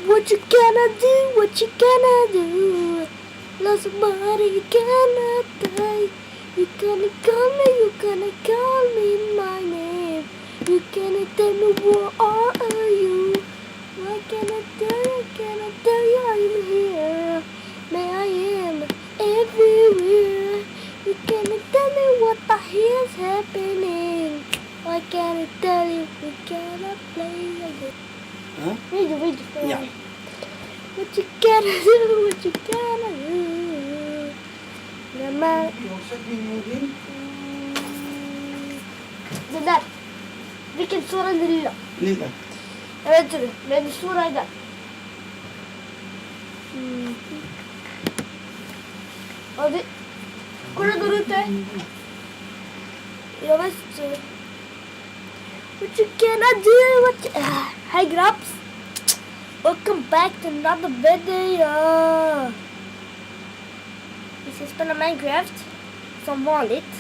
What you gonna do? What you gonna do? Love somebody you cannot die. You gonna call me, you gonna call me my name. You gonna tell me what are you? What can I tell you? Can I tell you I'm here? May I am everywhere. You gonna tell me what the hell's happening? What can I tell you? We gotta play again. Huh? Read it. Yeah. What you gonna do? What you gonna do? Naman. ده دي كانت صورة لله. ليه؟ أبدا من الصورة ده. هذه كل دول تاني. يا بس. What you gonna do? Hi Grabs. Welcome back to another video. Vi ska spela Minecraft som vanligt.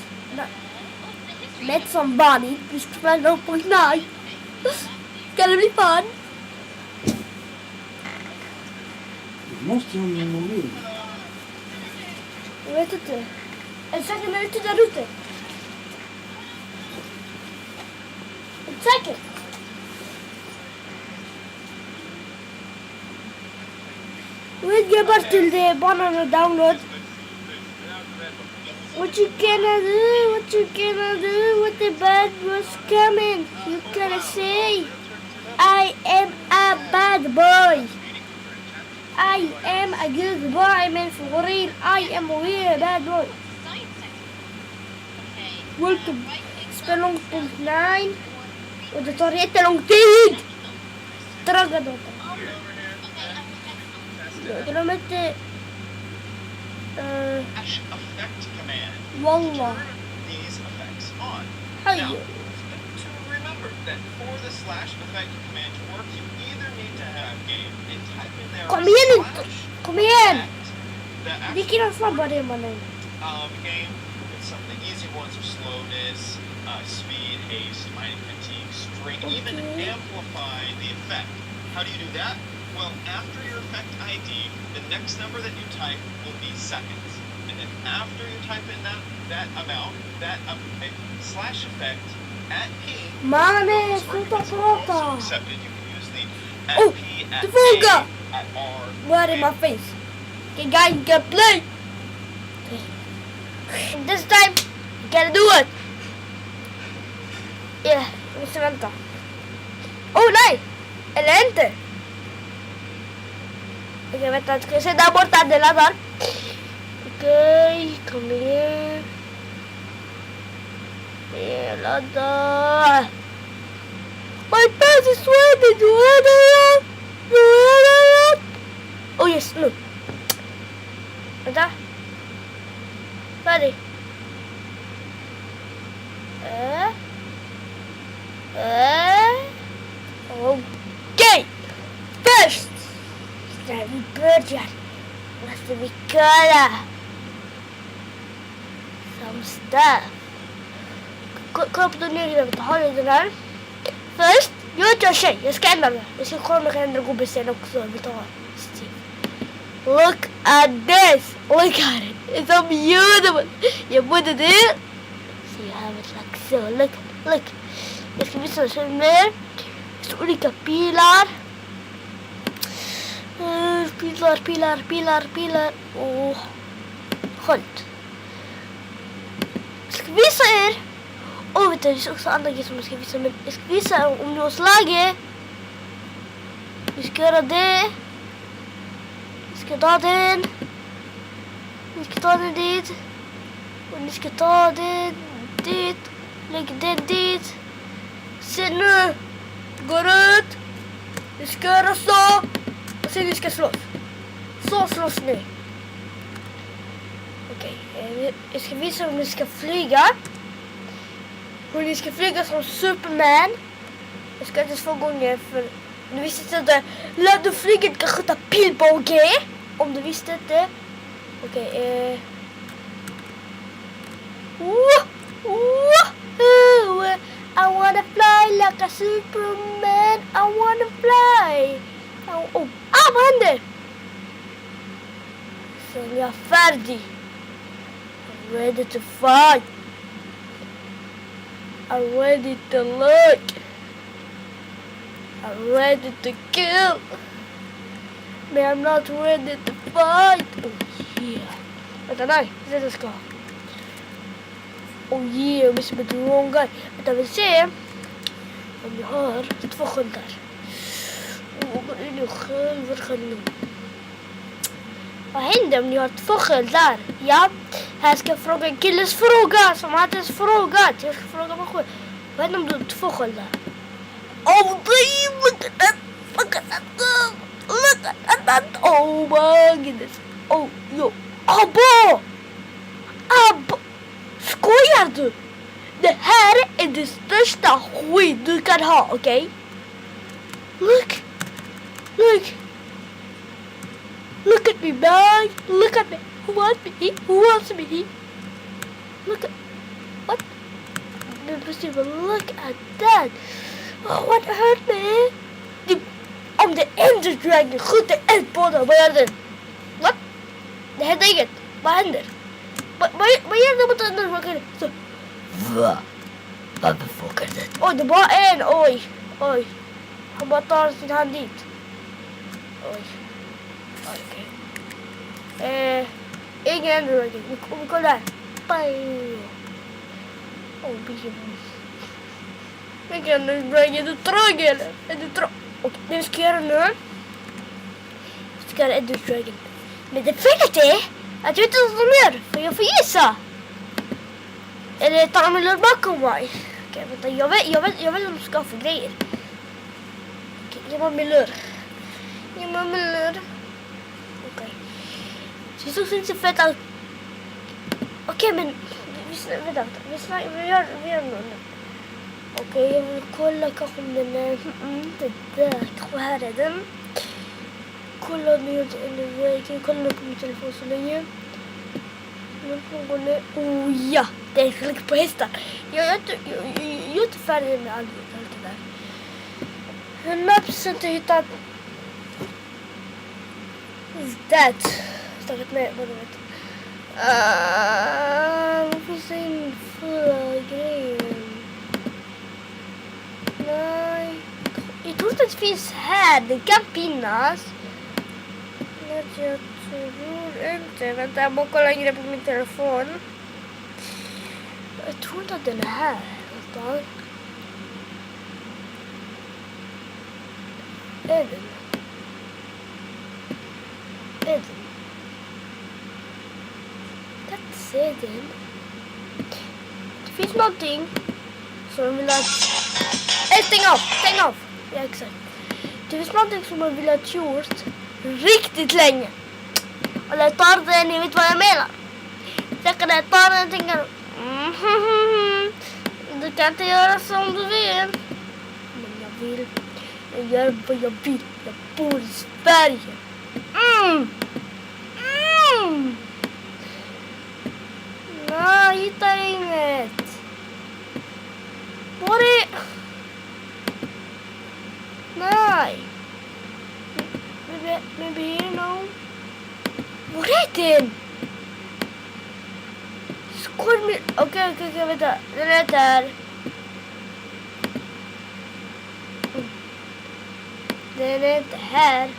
Med som vanligt. Vi ska spela på Fortnite. Ska det bli fun? Du måste ha min mobil. Jag vet inte. Är du säker när du tittar ute? Är du säker? Wait, grabbar till det banan och download. What you gonna do? What you gonna do? What the bad was coming? You gotta say, I am a bad boy. I am a good boy, men for real. I am a real bad boy. Welcome. Spel långt punkt 9. Och det tar jättelång tid. Traga då. Glöm inte... effect command. Wallah. These effects on. Hey. Now, to remember that for the slash effect command to work, you either need to have game and type in there Kom igen nu. slash Kom igen. effect. Det kan snabbare mannen. Game with some of the easy ones are slowness, speed, haste, mining fatigue, strength, even amplify the effect. How do you do that? Well, after your effect ID, the next number that you type will be seconds. And then after you type in that amount, slash effect at P Mannen, is sluta also prata. accepted. You can use the at Oh, P, at det funkar. A, at R. Right in my face. Okay, guys, you gotta play. This time, you gotta do it. Yeah, vi måste vänta. Oh nej! Eller inte. Okej, vänta. Ska jag se där borta? Det laddar. Okej, kom igen. Det laddar. My face is sweating. Du är det. Oh yes, nu. Vänta. Färdig. Okej. Först. När vi börjar måste vi kolla. Some stuff. Kolla på den nya. Har du den här? Först. Jag tar tjej. Jag ska ändra den. Jag ska kolla om jag kan ändra gubben också. Vi tar Steve. Look at this. Look at it. It's so beautiful. You put it in. So you have it like so. Look. Jag ska visa så mer. Så olika pilar. Pilar. Och skönt. Jag ska visa er. Och vet du, det är också andra grejer som jag ska visa. Men jag ska visa om du har slagit. Vi ska göra det. Vi ska ta den. Vi ska ta den dit. Och ni ska ta den dit. Lägg den dit. Sen nu. Går ut. Vi ska göra så. Och sen vi ska slåss. Så slåss ni. Okej. Jag ska visa hur ni ska flyga. Hur ni ska flyga som Superman. Jag ska inte 2 gånger för du visste inte. Låt du flyga kan skjuta pilbåge. Om du visste inte. Okej. I wanna fly like a Superman. I wanna fly. Oh. vad händer? Sen är jag färdig. I'm ready to fight. I'm ready to look. I'm ready to kill. But I'm not ready to fight. Oh yeah. Vänta, nej. Det är det jag ska. Oh yeah, vi är the wrong guy. Vänta, vi ser om vi har 2 sköldar. Går in i själv. Vad händer om ni har 2 sköldar? Ja, här ska jag fråga en killes fråga som har inte ens frågat. Jag ska fråga mig själv. Vad händer om du har 2 sköldar? Oh, look at that. Look at that. Look at that. Oh my goodness. Oh, yo. Abba! Abba! Skojar du? Det här är det största skit du kan ha, okej? Look. Look. Look at me, man. Look at me. Who wants me? Who wants me? Look at... What? Look at that. Oh, what hurt me? Om det Ender Dragon skjuter eld på dem, vad gör den? What? Det händer inget. Vad händer? Vad gör det mot Ender Dragon? Så... Va? Varför funkar det? Oj, det var en. Oj. Oj. Han bara tar sin hand dit. Oj. Okej. Ingen Ender Dragon. Vi kollar här. Bye. Åh, bilen. Vilken Ender Dragon? Är du trög eller? Är du trög? Och det vi ska göra nu. Vi ska göra Ender Dragon. Men det felet är att jag inte vet vad de gör. För jag får gissa. Eller tar de en lur bakom mig? Okej, vänta. Jag vet vad de ska ha för grejer. Okej, ge mig min lur. Ge mig min lur. Okej. Så det såg inte så fett allt. Okej, men... Vänta. Vi gör något nu. Okej, jag vill kolla kanske om den är... det där. Kanske här är den. Kolla om jag inte... Kolla på min telefon så länge. Oh ja, det är klick på hästar. Jag är inte färdig med allt det där. 100% hittat that. Startat med vad du vet. Varför ser in för grejen? Nej. Jag tror inte det finns här. Det kan finnas. Jag tror inte. Vänta, jag bara kollar in det på min telefon. Jag tror inte att den är här. Vänta. Är den? Där ser den. Det finns någonting som jag vill ha... Stäng av! Ja, exakt. Det finns någonting som jag vill ha gjort riktigt länge. Och jag tar den, ni vet vad jag menar. Sen kan jag ta den och tänka... Du kan inte göra som du vill. Men jag vill. Jag gör vad jag vill. Jag bor i Sverige. Nej, jag hittar inget. Var är... Nej. Maybe here, no. Var är den? Skål med... Okej, vänta. Den är där. Den är inte här.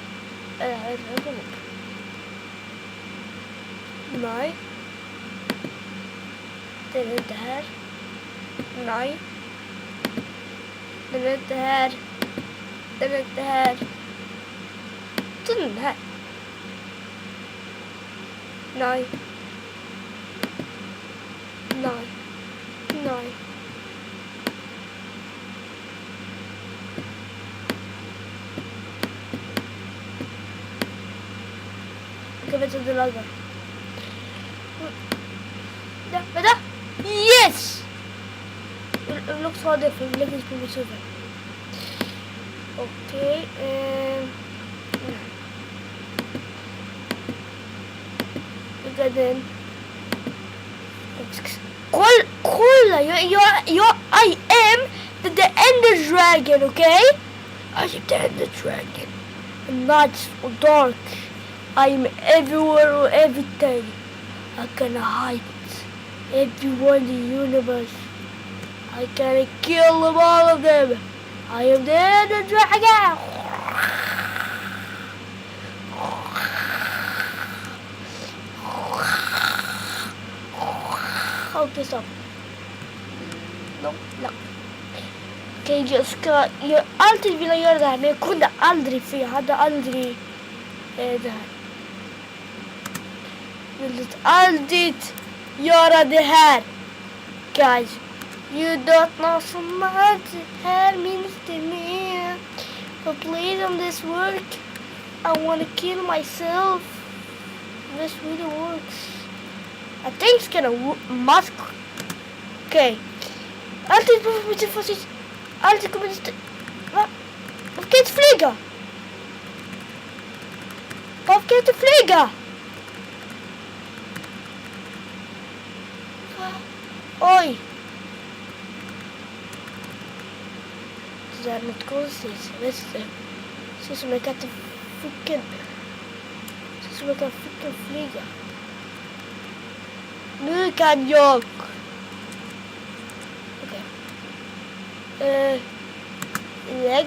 Nej. Den är inte här. Nej. Den är inte här. Den är inte här. Den här. Nej. Nej. Nej. Okej, vänta, du lagar. Vänta! Yes! Jag vill också ha det för att lägga på mitt huvud. Okej. Vilka den? Kolla! I am the Ender Dragon, okay? I am the Ender Dragon. and nights so dark. I am everywhere or everything. I can hide everywhere in the universe. I can kill them all of them. I am the Ender Dragon. Okay, stop. No. Okej, jag har alltid velat göra det här, men jag kunde aldrig, för jag hade aldrig det här. Jag vill alltid göra det här. Guys, you don't know so much. Det här means to me. But please on this work, I want to kill myself. This really works. I think it's gonna mask. Okay. Alltid på mitt fast. Alltid kommer det. Va? Varför kan jag inte flyga? Varför kan jag inte flyga? Oj. Det där är något konstigt. Vet du? Det ser som jag kan inte fucking. Det ser som jag kan fucking flyga. Nu kan jag. Leg.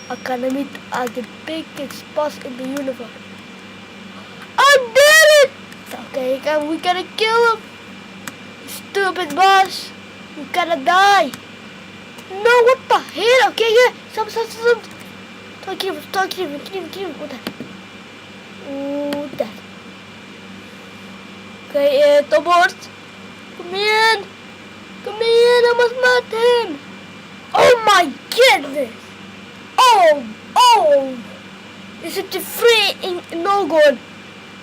I can meet at the biggest boss in the universe. I did it! Okay, we gotta kill him. Stupid boss. You gotta die. No, what the hell? Okay, yeah. Stop. Talk him. What the? Oh, that. Okay, ta bort. Kom igen. Come here, I must melt him. Oh my goodness. Oh. Is it the free in no good?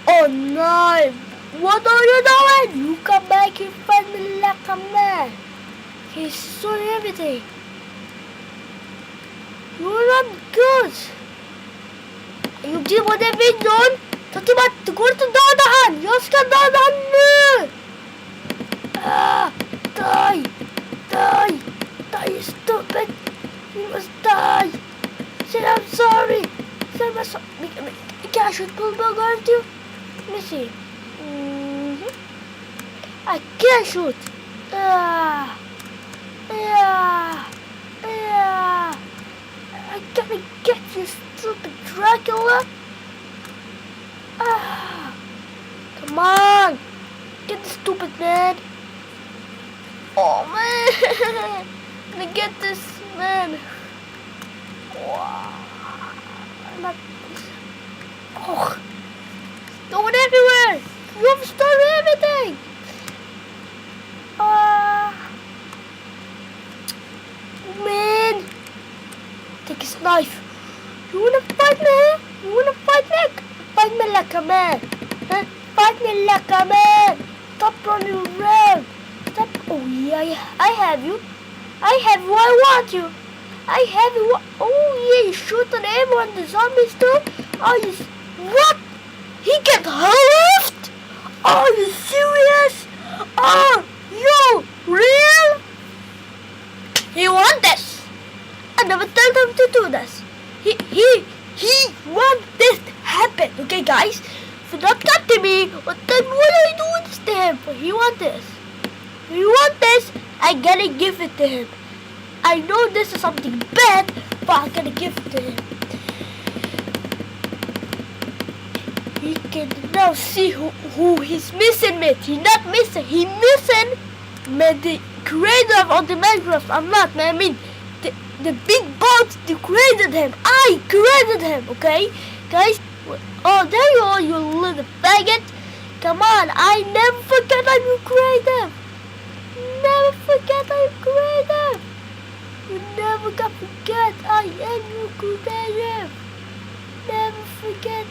Oh no. What are you doing? You come back and find me like a man. He's so everything. You're not good. You did what I've done. Det går inte att döda han. Jag ska döda han nu. Die, you stupid. You must die. Say I'm sorry. Say I'm sorry. Can I shoot Bulldog aren't you? Let me see. I can't shoot. I gotta get you, stupid Dracula. Come on. Get the stupid man. Oh man, I'm gonna get this man. Wow. Oh, it's going everywhere. You have to start everything. Man, take his knife. You wanna fight me? You wanna fight me? Fight me like a man. Huh? Fight me like a man. Stop running around. Stop. Oh yeah, I have you. I have you. I want you. I have you. Oh yeah, you shoot on everyone. The zombies too. Oh, you. What? He get hurt? Are you serious? Are you real? He want this. I never told him to do this. He want this to happen. Okay, guys. If you not come to me, well, then what are you doing this to him? But he want this. If you want this, I gotta give it to him. I know this is something bad, but I gotta give it to him. He can now see who he's missing with. He's not missing. He missing with the creator of the Minecraft. I'm not, man. I mean, the big boss, they created him. I created him, okay? Guys, oh, there you are, you little faggot. Come on, I never forget I'm your creator. Never forget I'm creator. You never can forget I am your creator. Never forget.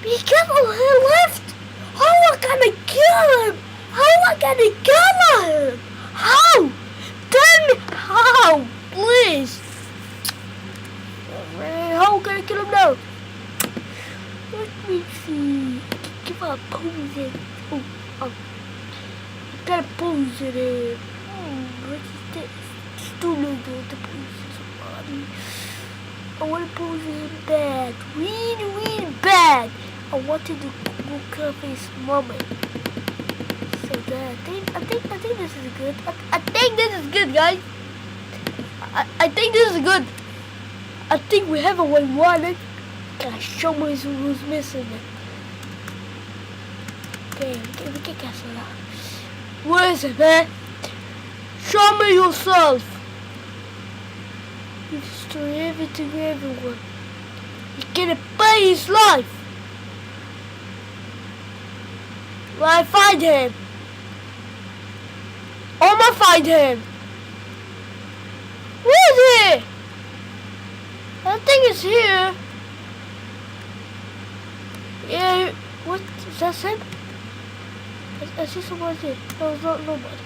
Be careful, he left. How am I gonna kill him? How am I gonna kill him? How? Tell me how, please. How can I kill him now? Let me see. Give up pose it. Oh. I gotta pose it. What is this? Still no good to pose somebody. I want to pose him bad. Really, really bad. I wanted to go cover his moment. So that I think this is good. I think this is good, guys. I think this is good. I think we have a 1-1. Gotta show me who's missing it. Okay, we can cancel that. Where is it, man? Show me yourself. You destroy everything, everyone. He's gonna pay his life. Will I find him? I'ma find him. Where is he? I think it's here. Yeah, what? Is that him? I see someone here. No, it's not nobody.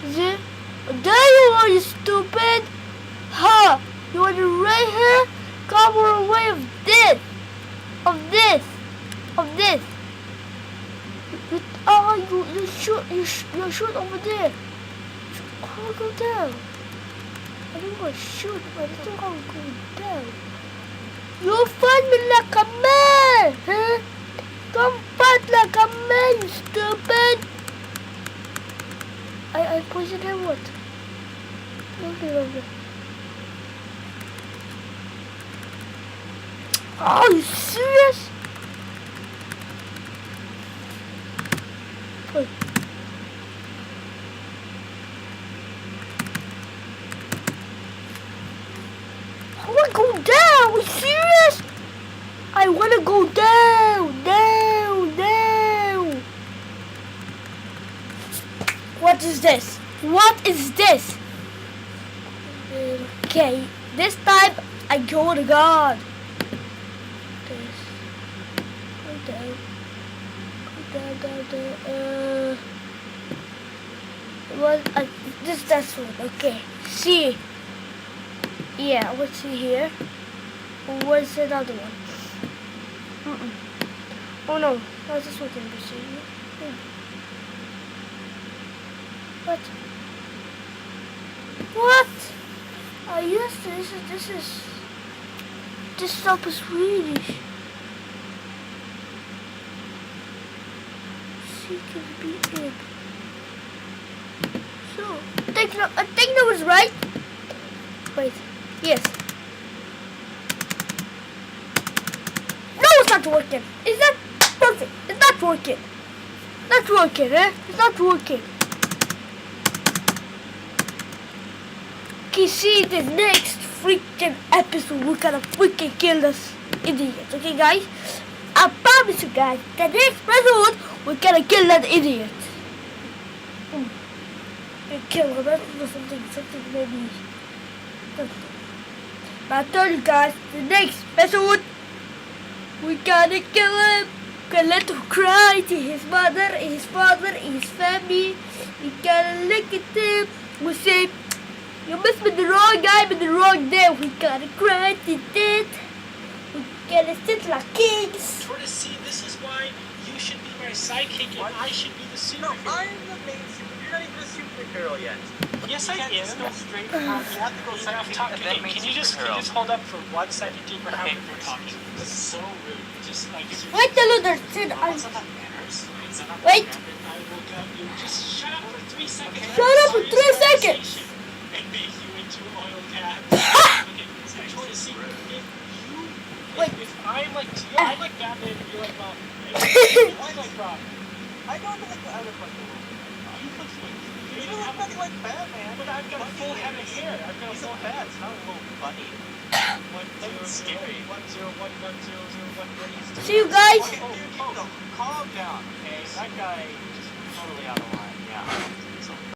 Is it? There you are, you stupid! Ha! You want to right here? Come away of this! Of this! Of this! Oh, you shoot over there! I'll go down! I don't want to shoot, but I don't want to go down. You fight me like a man! Huh? Come fight like a man, you stupid! I poisoned her what? Okay. Oh, you serious? Wait. I wanna go down, are you serious? I wanna go down, down. What is this? What is this? Okay, this time I go to God. This. Go down. Well, that's one. Okay. See. Yeah, what's see here? What's another one? Oh no, that's this one can be seen. What? What? Oh yes, this stuff is Swedish. She can be in. So, I think that was right. Wait, yes. No, it's not working. Is that perfect? It's not working. Not working, eh? It's not working. Okay, see the next freaking episode. We're gonna freaking kill this idiot. Okay, guys? I promise you guys, the next episode, we're gonna kill that idiot. We kill him. That's something maybe. But I told you guys, the next episode, we gotta kill him. We gotta let him cry to his mother, his father, his family. We gotta look at him. We say, you must be the wrong guy, but the wrong day. We gotta cry to death. We gotta sit like kings. Tortoise, see, this is why you should be my sidekick and I should be the superhero. No, I'm the main superhero. You're not even a superhero yet. Yes, I am. You have to go sidekick and then main Can you just superhero. hold up for 1 second, Abraham, if we're talking? This is so rude. Just like Wait till Luther said What's about manners? It's about Wait. I woke up. You just shut up for 3 seconds. Shut up for 3 seconds. And make you into oil cat. Okay, Tortoise, see, if I'm like, I'm like Batman and you're like Robin. Right? I'm like Robin. I don't think I look like the You don't look nothing like Batman. But I've got a full head of hair. I've got a full head. It's not a little funny. 1-0-1-0-0-1-1-0-0-1. See you guys. Calm down. Okay, that guy is totally out of line. Yeah.